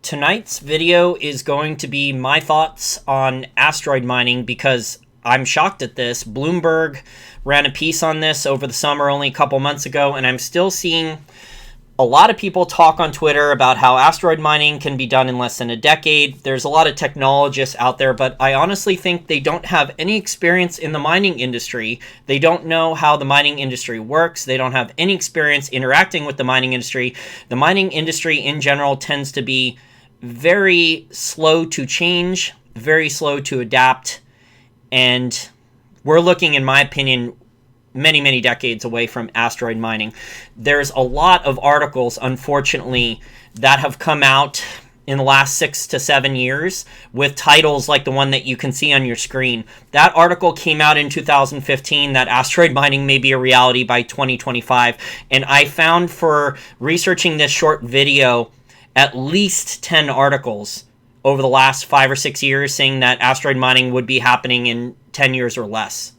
Tonight's video is going to be my thoughts on asteroid mining because I'm shocked at this. Bloomberg ran a piece on this over the summer only a couple months ago, and I'm still seeing a lot of people talk on Twitter about how asteroid mining can be done in less than a decade. There's a lot of technologists out there, but I honestly think they don't have any experience in the mining industry. They don't know how the mining industry works. They don't have any experience interacting with the mining industry. The mining industry in general tends to be very slow to change, very slow to adapt, and we're looking, in my opinion, many decades away from asteroid mining. There's a lot of articles, unfortunately, that have come out in the last 6 to 7 years with titles like the one that you can see on your screen. That article came out in 2015 that asteroid mining may be a reality by 2025. And I found, for researching this short video, at least 10 articles over the last 5 or 6 years saying that asteroid mining would be happening in 10 years or less.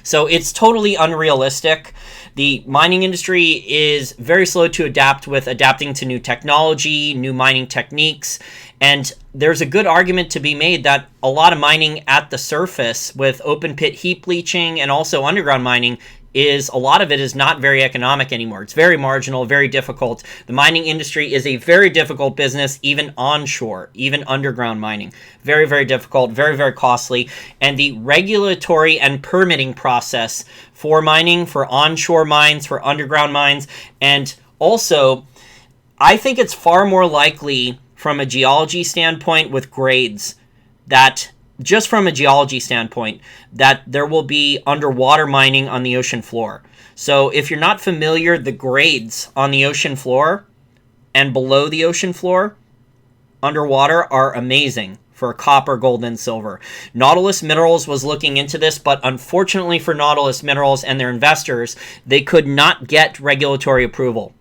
So it's totally unrealistic. The mining industry is very slow to adapt with adapting to new technology, new mining techniques, and there's a good argument to be made that a lot of mining at the surface with open pit heap leaching and also underground mining a lot of it is not very economic anymore. It's very marginal, very difficult. The mining industry is a very difficult business, even onshore, even underground mining. Very difficult, very costly. And the regulatory and permitting process for mining, for onshore mines, for underground mines, and also, I think it's far more likely from a geology standpoint with grades that just from a geology standpoint, that there will be underwater mining on the ocean floor. So if you're not familiar, the grades on the ocean floor and below the ocean floor, underwater, are amazing for copper, gold, and silver. Nautilus Minerals was looking into this, but unfortunately for Nautilus Minerals and their investors, they could not get regulatory approval.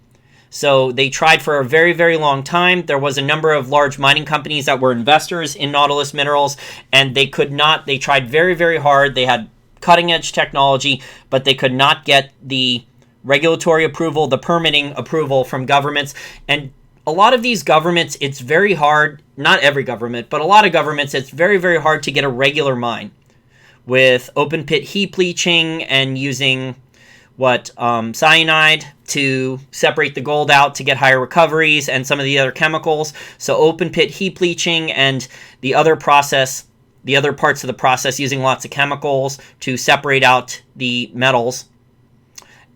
So they tried for a very long time. There was a number of large mining companies that were investors in Nautilus Minerals, and they could not. They tried very hard. They had cutting edge technology, but they could not get the regulatory approval, the permitting approval from governments. And a lot of these governments, it's very hard, not every government, but a lot of governments, it's very hard to get a regular mine with open pit heap leaching and using cyanide to separate the gold out to get higher recoveries and some of the other chemicals. So open pit heap leaching and the other parts of the process using lots of chemicals to separate out the metals.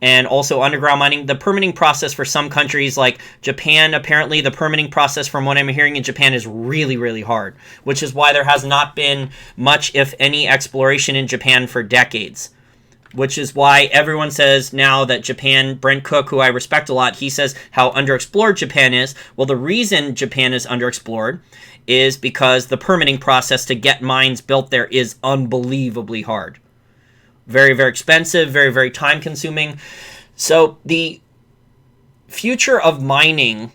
And also underground mining. The permitting process for some countries like Japan, apparently the permitting process from what I'm hearing in Japan is really hard, which is why there has not been much, if any, exploration in Japan for decades. Which is why everyone says now that Japan, Brent Cook, who I respect a lot, he says how underexplored Japan is. Well, the reason Japan is underexplored is because the permitting process to get mines built there is unbelievably hard. Very expensive, very time-consuming. So the future of mining,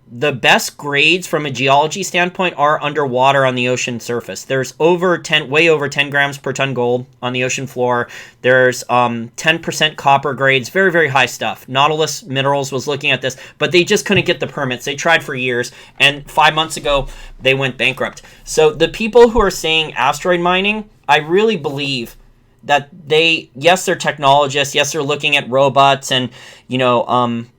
the best grades from a geology standpoint are underwater on the ocean surface. There's way over 10 grams per ton gold on the ocean floor. There's 10% copper grades, very high stuff. Nautilus Minerals was looking at this, but they just couldn't get the permits. They tried for years, and 5 months ago, they went bankrupt. So the people who are saying asteroid mining, I really believe that yes, they're technologists, yes, they're looking at robots and,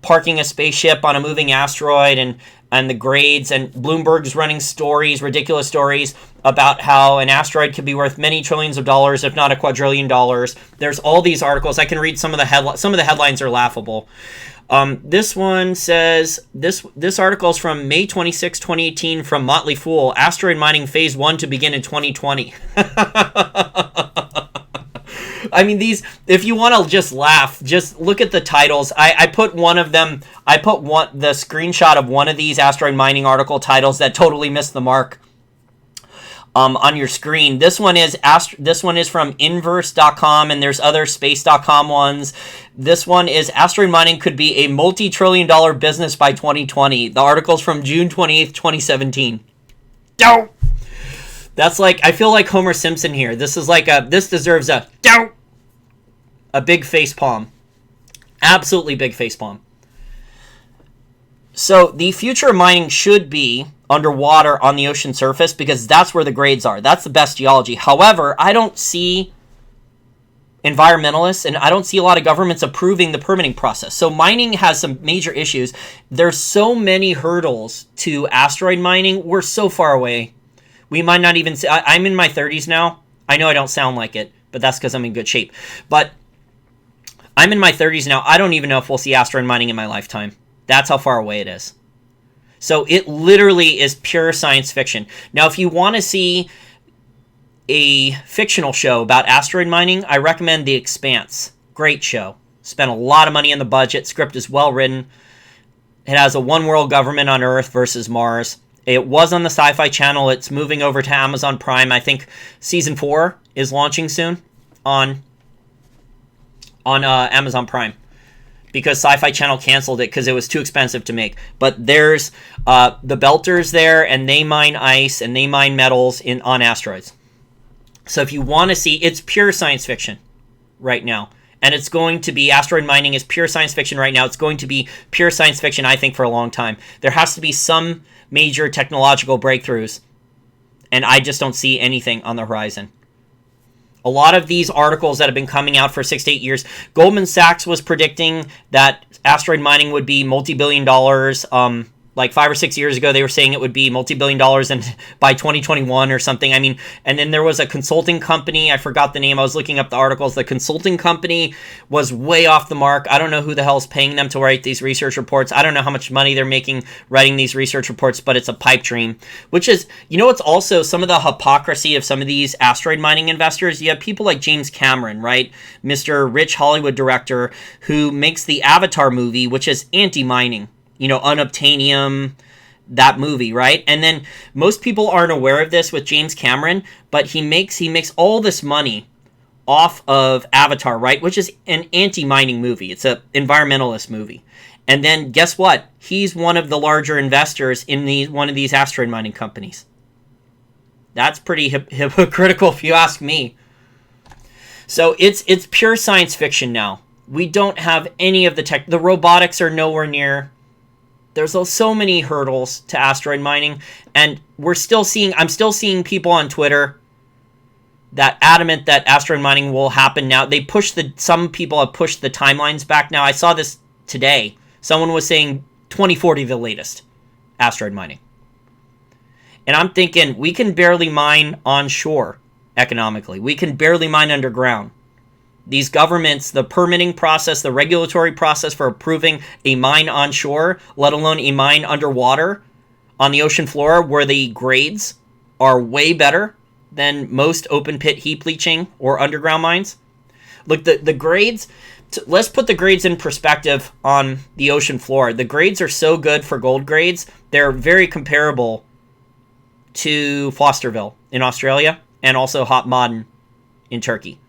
parking a spaceship on a moving asteroid and the grades, and Bloomberg's running ridiculous stories about how an asteroid could be worth many trillions of dollars, if not $1 quadrillion. There's all these articles. I can read some of the headlines are laughable. This one says, this article is from May 26, 2018 from Motley Fool. Asteroid mining phase 1 to begin in 2020. I mean, if you want to just laugh, just look at the titles. I put the screenshot of one of these asteroid mining article titles that totally missed the mark on your screen. This one is from inverse.com, and there's other space.com ones. This one is asteroid mining could be a multi-trillion-dollar business by 2020. The article's from June 28th, 2017. Don't. That's like, I feel like Homer Simpson here. This deserves a big face palm. Absolutely big face palm. So the future of mining should be underwater on the ocean surface because that's where the grades are. That's the best geology. However, I don't see environmentalists and I don't see a lot of governments approving the permitting process. So mining has some major issues. There's so many hurdles to asteroid mining. We're so far away. We might not even see. I'm in my 30s now. I know I don't sound like it, but that's because I'm in good shape. But I'm in my 30s now. I don't even know if we'll see asteroid mining in my lifetime. That's how far away it is. So it literally is pure science fiction. Now, if you want to see a fictional show about asteroid mining, I recommend The Expanse. Great show. Spent a lot of money in the budget. Script is well written. It has a one world government on Earth versus Mars. It was on the Sci-Fi Channel. It's moving over to Amazon Prime. I think season 4 is launching soon on Amazon Prime because Sci-Fi Channel canceled it because it was too expensive to make. But there's the Belters there, and they mine ice and they mine metals on asteroids. So if you want to see, it's pure science fiction right now. And it's going to be, asteroid mining is pure science fiction right now. It's going to be pure science fiction, I think, for a long time. There has to be some major technological breakthroughs, and I just don't see anything on the horizon. A lot of these articles that have been coming out for 6 to 8 years, Goldman Sachs was predicting that asteroid mining would be multi-billion dollars. Like 5 or 6 years ago, they were saying it would be multi-billion dollars and by 2021 or something. I mean, and then there was a consulting company. I forgot the name. I was looking up the articles. The consulting company was way off the mark. I don't know who the hell is paying them to write these research reports. I don't know how much money they're making writing these research reports, but it's a pipe dream, which is, you know, it's also some of the hypocrisy of some of these asteroid mining investors. You have people like James Cameron, right? Mr. Rich Hollywood director who makes the Avatar movie, which is anti-mining. You know, unobtainium, that movie, right? And then most people aren't aware of this with James Cameron, but he makes all this money off of Avatar, right? Which is an anti-mining movie. It's an environmentalist movie. And then guess what? He's one of the larger investors in one of these asteroid mining companies. That's pretty hypocritical if you ask me. So it's pure science fiction now. We don't have any of the tech. The robotics are nowhere near. There's so many hurdles to asteroid mining, and I'm still seeing people on Twitter that adamant that asteroid mining will happen now. Some people have pushed the timelines back now. I saw this today. Someone was saying 2040 the latest asteroid mining. And I'm thinking we can barely mine onshore economically. We can barely mine underground. These governments, the permitting process, the regulatory process for approving a mine onshore, let alone a mine underwater on the ocean floor where the grades are way better than most open pit heap leaching or underground mines. Look, the grades, let's put the grades in perspective on the ocean floor. The grades are so good for gold grades. They're very comparable to Fosterville in Australia and also Hot Maden in Turkey.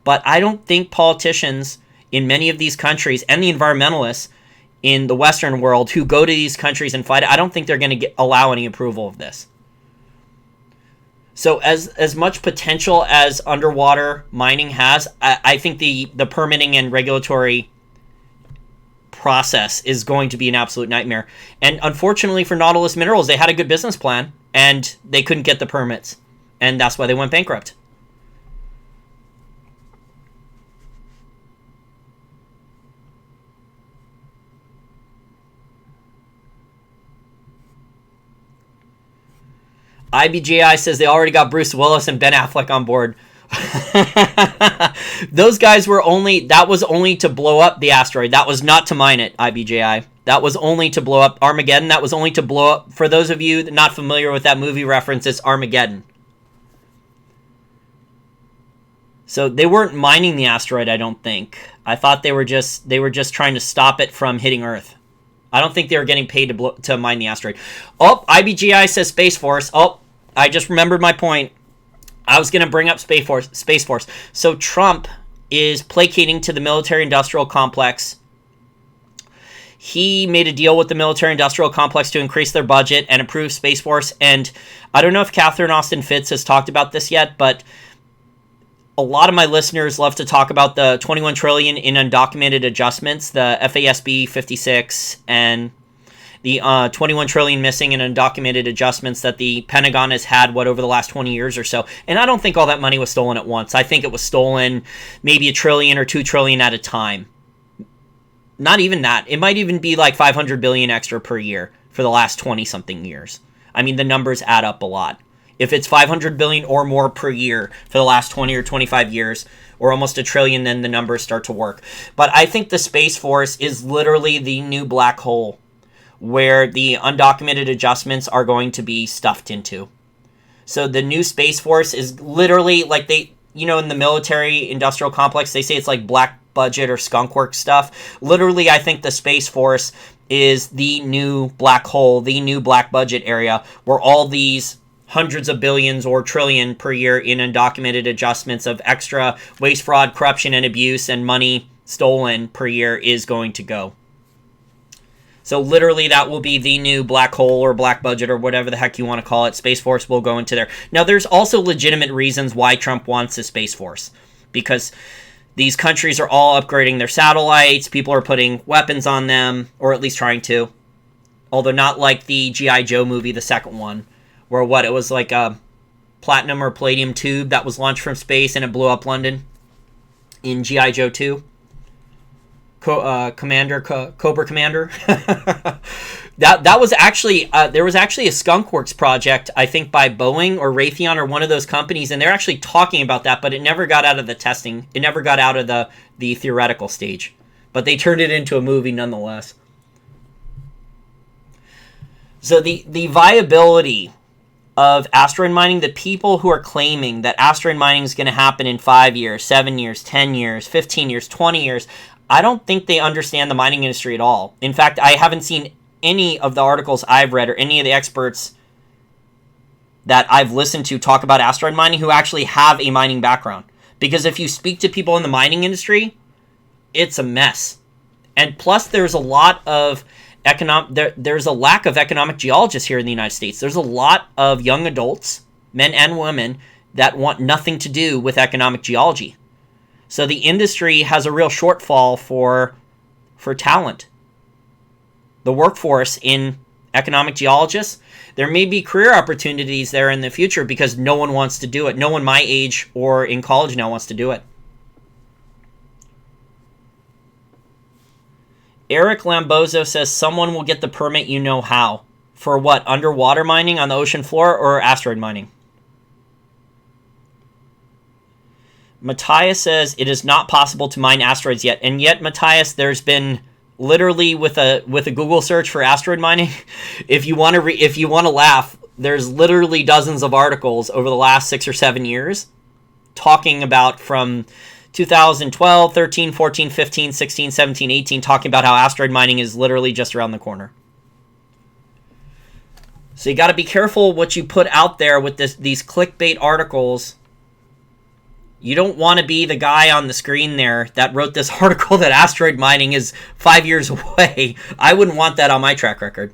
But I don't think politicians in many of these countries and the environmentalists in the Western world who go to these countries and fight it, I don't think they're going to allow any approval of this. So as much potential as underwater mining has, I think the permitting and regulatory process is going to be an absolute nightmare. And unfortunately for Nautilus Minerals, they had a good business plan and they couldn't get the permits. And that's why they went bankrupt. IBJI says they already got Bruce Willis and Ben Affleck on board. Those guys that was only to blow up the asteroid. That was not to mine it, IBJI. That was only to blow up Armageddon. That was only to blow up, for those of you not familiar with that movie reference, it's Armageddon. So they weren't mining the asteroid, I don't think. I thought they were just trying to stop it from hitting Earth. I don't think they were getting paid to mine the asteroid. Oh, IBGI says Space Force. Oh, I just remembered my point. I was going to bring up Space Force. So Trump is placating to the military-industrial complex. He made a deal with the military-industrial complex to increase their budget and approve Space Force. And I don't know if Catherine Austin Fitts has talked about this yet, but a lot of my listeners love to talk about the $21 trillion in undocumented adjustments, the FASB 56, and the 21 trillion missing in undocumented adjustments that the Pentagon has had, over the last 20 years or so. And I don't think all that money was stolen at once. I think it was stolen maybe $1 trillion or $2 trillion at a time. Not even that. It might even be like 500 billion extra per year for the last 20-something years. I mean, the numbers add up a lot. If it's 500 billion or more per year for the last 20 or 25 years, or almost $1 trillion, then the numbers start to work. But I think the Space Force is literally the new black hole where the undocumented adjustments are going to be stuffed into. So the new Space Force is literally like in the military industrial complex, they say it's like black budget or skunk work stuff. Literally, I think the Space Force is the new black hole, the new black budget area where all these hundreds of billions or trillion per year in undocumented adjustments of extra waste, fraud, corruption, and abuse and money stolen per year is going to go. So literally that will be the new black hole or black budget or whatever the heck you want to call it. Space Force will go into there. Now, there's also legitimate reasons why Trump wants a Space Force, because these countries are all upgrading their satellites. People are putting weapons on them, or at least trying to. Although not like the G.I. Joe movie, the second one, where it was like a platinum or palladium tube that was launched from space and it blew up London in G.I. Joe 2. Cobra Commander. that was actually there was actually a skunkworks project, I think, by Boeing or Raytheon or one of those companies, and they're actually talking about that, but it never got out of the testing. It never got out of the theoretical stage, but they turned it into a movie nonetheless. So the viability of asteroid mining, the people who are claiming that asteroid mining is going to happen in 5 years, 7 years, 10 years, 15 years, 20 years, I don't think they understand the mining industry at all. In fact, I haven't seen any of the articles I've read or any of the experts that I've listened to talk about asteroid mining who actually have a mining background. Because if you speak to people in the mining industry, it's a mess. And plus, there's a lot of there's a lack of economic geologists here in the United States. There's a lot of young adults, men and women, that want nothing to do with economic geology. So the industry has a real shortfall for talent. The workforce in economic geologists, there may be career opportunities there in the future because no one wants to do it. No one my age or in college now wants to do it. Eric Lambozo says someone will get the permit, you know how. For what? Underwater mining on the ocean floor or asteroid mining? Matthias says it is not possible to mine asteroids yet. And yet, Matthias, there's been literally with a Google search for asteroid mining, if you want to laugh, there's literally dozens of articles over the last 6 or 7 years talking about from 2012, 13, 14, 15, 16, 17, 18, talking about how asteroid mining is literally just around the corner. So you got to be careful what you put out there with these clickbait articles. You don't want to be the guy on the screen there that wrote this article that asteroid mining is 5 years away. I wouldn't want that on my track record.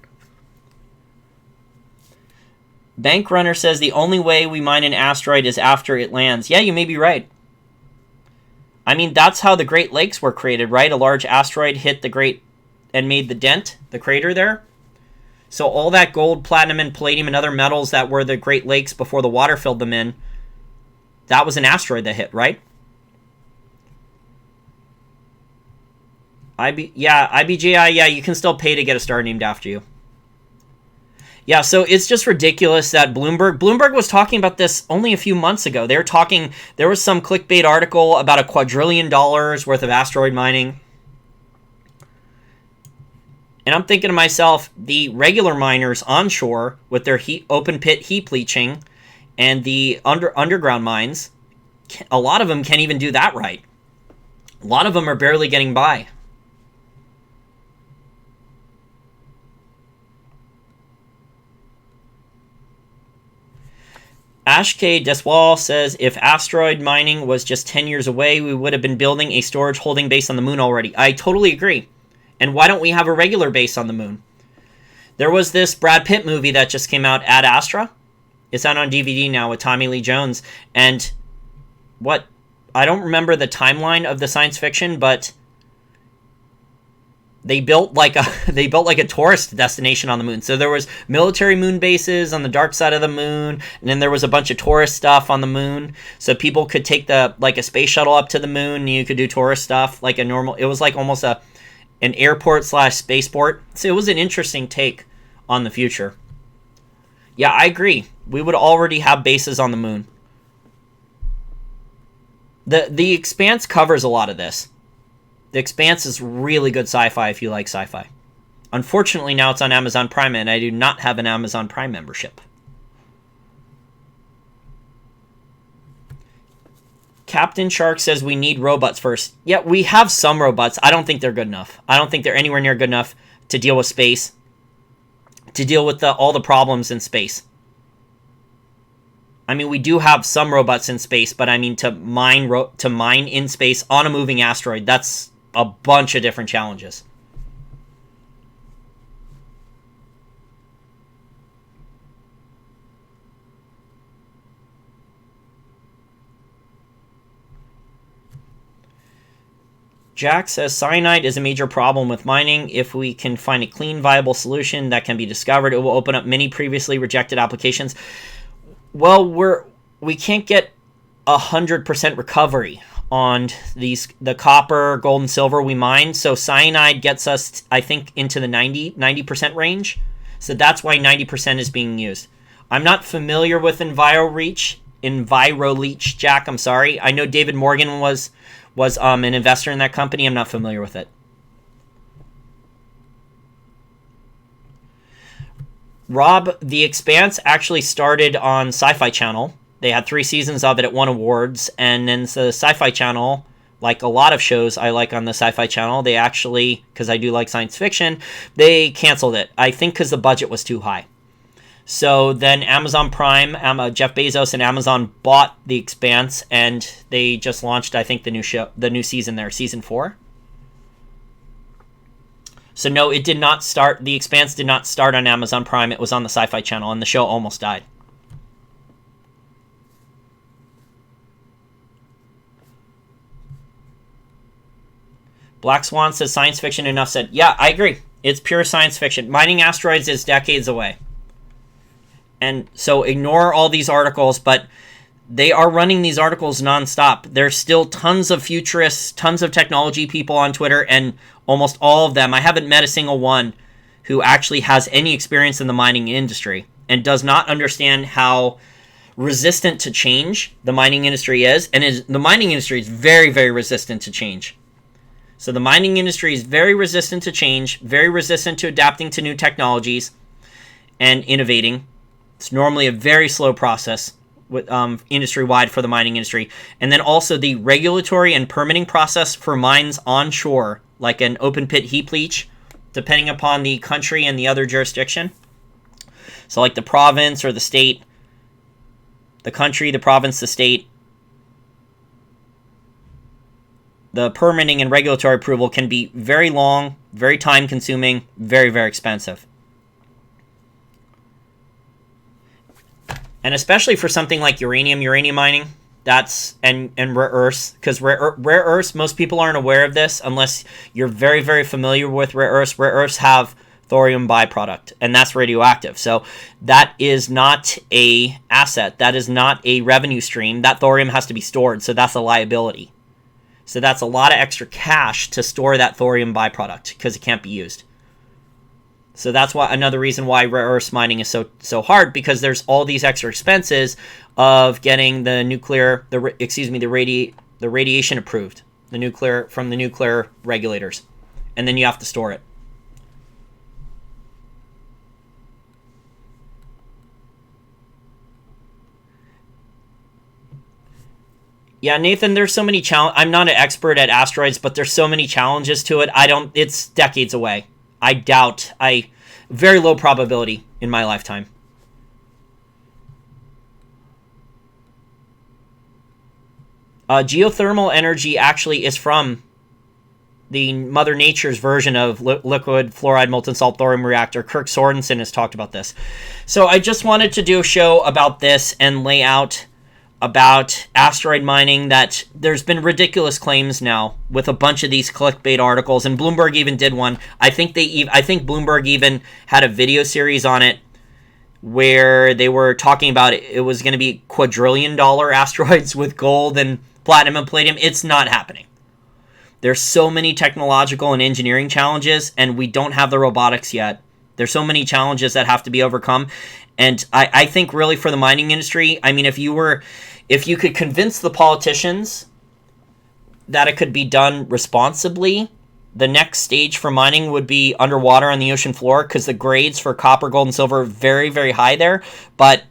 Bank Runner says the only way we mine an asteroid is after it lands. Yeah, you may be right. I mean, that's how the Great Lakes were created, right? A large asteroid hit and made the dent, the crater there. So all that gold, platinum, and palladium and other metals that were the Great Lakes before the water filled them in, that was an asteroid that hit, right? IBJI, yeah, you can still pay to get a star named after you. Yeah, so it's just ridiculous that Bloomberg was talking about this only a few months ago. There was some clickbait article about $1 quadrillion worth of asteroid mining. And I'm thinking to myself, the regular miners onshore with their open pit heap leaching and the underground mines, a lot of them can't even do that right. A lot of them are barely getting by. Ash K. Deswal says, if asteroid mining was just 10 years away, we would have been building a storage holding base on the moon already. I totally agree. And why don't we have a regular base on the moon? There was this Brad Pitt movie that just came out, Ad Astra. It's out on DVD now with Tommy Lee Jones. And I don't remember the timeline of the science fiction, but they built like a they built like a tourist destination on the moon. So there was military moon bases on the dark side of the moon, and then there was a bunch of tourist stuff on the moon, so people could take the like a space shuttle up to the moon, and you could do tourist stuff like a normal. It was like almost an airport slash spaceport. So it was an interesting take on the future. Yeah, I agree. We would already have bases on the moon. The Expanse covers a lot of this. The Expanse is really good sci-fi if you like sci-fi. Unfortunately, now it's on Amazon Prime, and I do not have an Amazon Prime membership. Captain Shark says we need robots first. Yeah, we have some robots. I don't think they're good enough. I don't think they're anywhere near good enough to deal with space, to deal with all the problems in space. I mean, we do have some robots in space, but I mean to mine in space on a moving asteroid, that's a bunch of different challenges. Jack says cyanide is a major problem with mining. If we can find a clean, viable solution that can be discovered, it will open up many previously rejected applications. Well, we can't get 100% recovery on the copper, gold, and silver we mine. So cyanide gets us, I think, into the 90% range. So that's why 90% is being used. I'm not familiar with EnviroLeach, Jack. I'm sorry. I know David Morgan was an investor in that company. I'm not familiar with it. Rob, The Expanse actually started on Sci-Fi Channel. They had 3 seasons of it. It won awards. And then the Sci-Fi Channel, like a lot of shows I like on the Sci-Fi Channel, they actually, because I do like science fiction, they canceled it. I think because the budget was too high. So then Amazon Prime, Jeff Bezos and Amazon bought The Expanse, and they just launched, I think, the new season there, season 4. So no, it did not start. The Expanse did not start on Amazon Prime. It was on the Sci-Fi Channel, and the show almost died. Black Swan says science fiction, enough said. Yeah, I agree. It's pure science fiction. Mining asteroids is decades away. And so ignore all these articles, but they are running these articles nonstop. There's still tons of futurists, tons of technology people on Twitter, and almost all of them, I haven't met a single one who actually has any experience in the mining industry and does not understand how resistant to change the mining industry is. And the mining industry is very, very resistant to change. So the mining industry is very resistant to change, very resistant to adapting to new technologies and innovating. It's normally a very slow process with industry-wide for the mining industry. And then also the regulatory and permitting process for mines onshore, like an open-pit heap leach, depending upon the country and the other jurisdiction. So like the province or the state, the country, the province, the state, the permitting and regulatory approval can be very long, very time-consuming, very, very expensive. And especially for something like uranium mining, and rare earths, because rare earths, most people aren't aware of this unless you're very, very familiar with rare earths. Rare earths have thorium byproduct, and that's radioactive. So that is not a asset. That is not a revenue stream. That thorium has to be stored, so that's a liability. So that's a lot of extra cash to store that thorium byproduct because it can't be used. So that's why another reason why rare earths mining is so hard, because there's all these extra expenses of getting the radiation approved, from the nuclear regulators, and then you have to store it. Yeah, Nathan, there's so many challenges. I'm not an expert at asteroids, but there's so many challenges to it. It's decades away. I doubt. Very low probability in my lifetime. Geothermal energy actually is from the Mother Nature's version of liquid fluoride molten salt thorium reactor. Kirk Sorensen has talked about this. So I just wanted to do a show about this and lay out about Asteroid mining that there's been ridiculous claims now with a bunch of these clickbait articles, and Bloomberg even did one. I think Bloomberg even had a video series on it where they were talking about it was going to be quadrillion-dollar asteroids with gold and platinum and palladium. It's not happening. There's so many technological and engineering challenges, and we don't have the robotics yet. There's so many challenges that have to be overcome. And I think really for the mining industry, I mean, if you could convince the politicians that it could be done responsibly, the next stage for mining would be underwater on the ocean floor, because the grades for copper, gold, and silver are very, very high there. But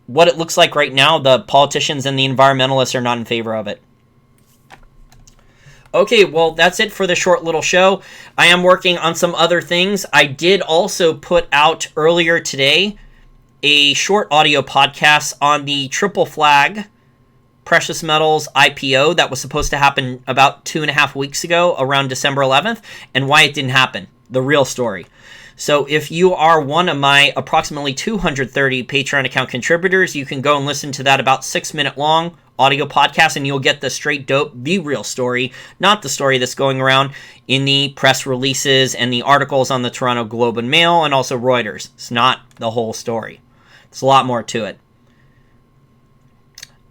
what it looks like right now, the politicians and the environmentalists are not in favor of it. Okay, well, that's it for the short little show. I am working on some other things. I did also put out earlier today a short audio podcast on the Triple Flag Precious Metals IPO that was supposed to happen about 2.5 weeks ago, around December 11th, and why it didn't happen. The real story. So if you are one of my approximately 230 Patreon account contributors, you can go and listen to that about 6-minute long audio podcast, and you'll get the straight dope, the real story, not the story that's going around in the press releases and the articles on the Toronto Globe and Mail and also Reuters. It's not the whole story. There's a lot more to it.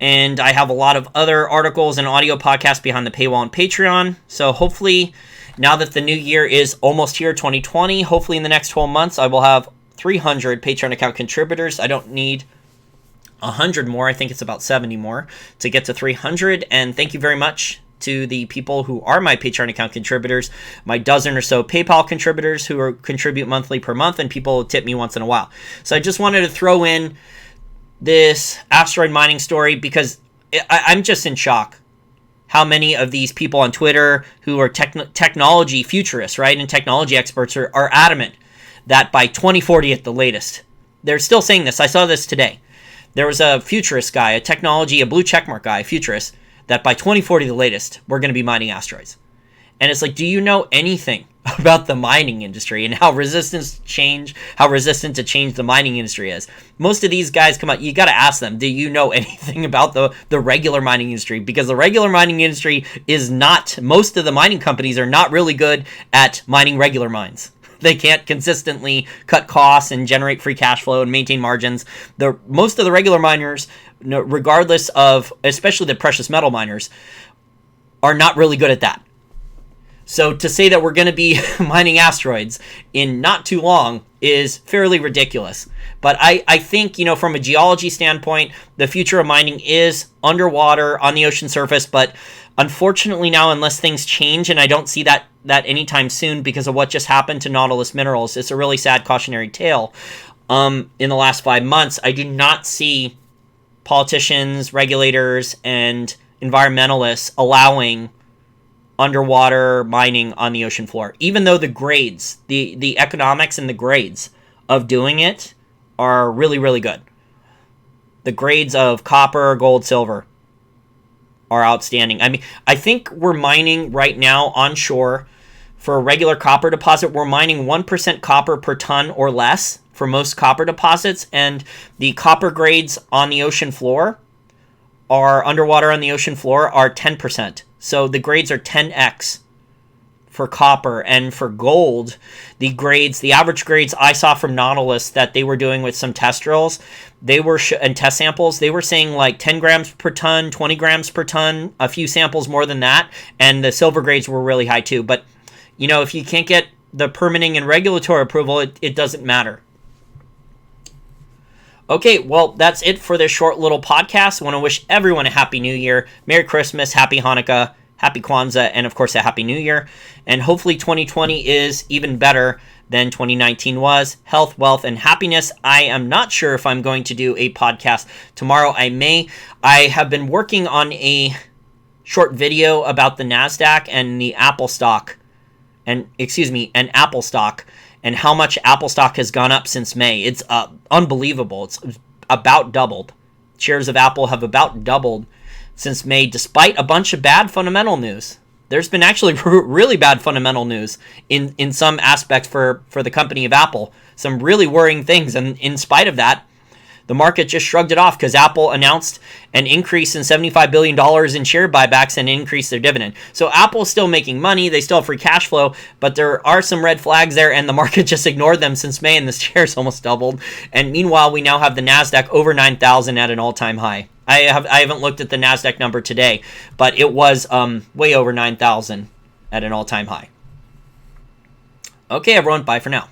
And I have a lot of other articles and audio podcasts behind the paywall on Patreon. So hopefully, now that the new year is almost here, 2020, hopefully in the next 12 months, I will have 300 Patreon account contributors. I don't need 100 more. I think it's about 70 more to get to 300. And thank you very much to the people who are my Patreon account contributors, my dozen or so PayPal contributors who contribute monthly per month, and people who tip me once in a while. So I just wanted to throw in this asteroid mining story because I'm just in shock how many of these people on Twitter who are technology futurists, right, and technology experts are adamant that by 2040 at the latest, they're still saying this. I saw this today. There was a futurist guy, a blue checkmark guy, a futurist, that by 2040 the latest, we're going to be mining asteroids. And it's like, do you know anything about the mining industry and how resistant to change the mining industry is? Most of these guys come out, you got to ask them, do you know anything about the regular mining industry? Because the regular mining industry is not, most of the mining companies are not really good at mining regular mines. They can't consistently cut costs and generate free cash flow and maintain margins. Most of the regular miners, regardless of, especially the precious metal miners, are not really good at that. So to say that we're going to be mining asteroids in not too long is fairly ridiculous. But I think, from a geology standpoint, the future of mining is underwater on the ocean surface. But unfortunately now, unless things change, and I don't see that anytime soon because of what just happened to Nautilus Minerals, it's a really sad cautionary tale. In the last 5 months, I do not see politicians, regulators, and environmentalists allowing underwater mining on the ocean floor, even though the grades, the economics and the grades of doing it are really, really good. The grades of copper, gold, silver are outstanding. I mean, I think we're mining right now onshore for a regular copper deposit. We're mining 1% copper per ton or less for most copper deposits, and the copper grades on the ocean floor are underwater on the ocean floor are 10%. So the grades are 10x for copper, and for gold, the average grades I saw from Nautilus that they were doing with some test drills, and test samples, they were saying like 10 grams per ton, 20 grams per ton, a few samples more than that, and the silver grades were really high too. But, if you can't get the permitting and regulatory approval, it doesn't matter. Okay, well, that's it for this short little podcast. I want to wish everyone a Happy New Year, Merry Christmas, Happy Hanukkah, Happy Kwanzaa, and of course a Happy New Year. And hopefully 2020 is even better than 2019 was. Health, wealth, and happiness. I am not sure if I'm going to do a podcast tomorrow. I may. I have been working on a short video about the NASDAQ and the Apple stock, and Apple stock, and how much Apple stock has gone up since May. It's unbelievable. It's about doubled. Shares of Apple have about doubled since May, despite a bunch of bad fundamental news. There's been actually really bad fundamental news in some aspects for the company of Apple. Some really worrying things, and in spite of that, the market just shrugged it off because Apple announced an increase in $75 billion in share buybacks and increased their dividend. So Apple's still making money. They still have free cash flow, but there are some red flags there, and the market just ignored them since May, and the shares almost doubled. And meanwhile, we now have the NASDAQ over 9,000 at an all-time high. I haven't looked at the NASDAQ number today, but it was way over 9,000 at an all-time high. Okay, everyone, bye for now.